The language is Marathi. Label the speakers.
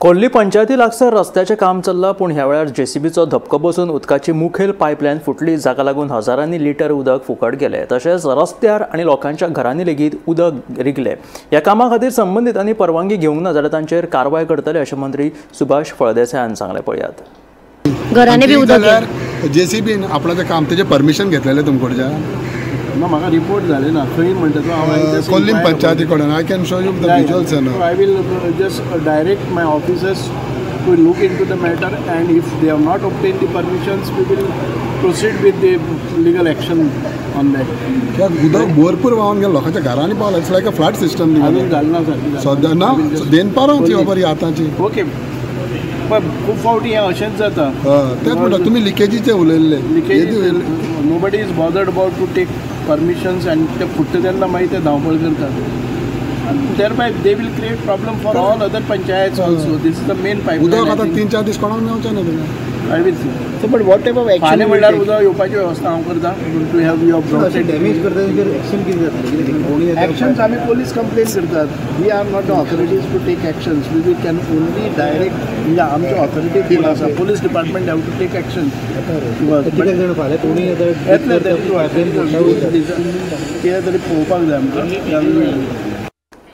Speaker 1: खोर्ली पंचायती लागसार रस्त्याचें काम चल्लां, पूण ह्या वेळार जेसीबीचो धपको बसून उदकाची मुखेल पायपलायन फुटली, जाका लागून हजारांनी लिटर उदक फुकट गेले। तशेंच रस्त्यार आनी लोकांच्या घरांनी लेगीत उदक रिगले। ह्या कामा खातीर संबंधितांनी परवानगी घेवंक ना जाल्यार तांचेर कारवाय करतले अशें मंत्री सुभाष फळदेसाय हांणी सांगलें। पळयात।
Speaker 2: घरांनी बी उदक
Speaker 3: जेसीबीन आपणाचें काम तेजें परमिशन घेतलेलें तुमकडच्यान?
Speaker 4: ना, म्हाका रिपोर्ट जाले ना खंय म्हणटा तो
Speaker 3: खोर्ली पंचायती कडून I can show you the visuals न्हू।
Speaker 4: I will just direct my officers to look into the matter and if they have not obtain the permissions we will proceed with the legal action on that.
Speaker 3: कित्याक उदक भरपूर व्हांवन गेलें, लोकांच्या घरांनी पावलां। It's like a flood system
Speaker 4: अजून जालें ना सर
Speaker 3: सद्या ना देनपारां ती बरी आतांची।
Speaker 4: ओके, पण खूब फावटी हें अशेंच जाता।
Speaker 3: तेच म्हणटा तुमी लिकेजीचे उलयल्ले।
Speaker 4: Nobody is bothered about to take permissions and ते फुट्टा तेन्ना मागीर ते धांवपळ करतात। Thereby they will create problem for all other panchayat also. This is the main pipeline.
Speaker 3: उदक आतां 3-4 दीस कोणाक मेवचें ना तुमी।
Speaker 4: I will see.
Speaker 2: So but what type of action
Speaker 4: फाल्यां म्हणल्यार उदक येवपाची वेवस्था हांव करता। टू हॅव युअर ब्रॉडसेट
Speaker 2: डॅमेज करता तेजेर एक्शन कितें जाता?
Speaker 4: एक्शन्स आमी पोलीस कंप्लेन करतात। We are not the authorities to take actions. We can only direct म्हणजे आमची ऑथॉरिटी फूल आसा। Police department have to take action.
Speaker 2: कितें जाण फाल्यां तुमी
Speaker 4: येतले कितें तरी पळोवपाक जाय आमकां।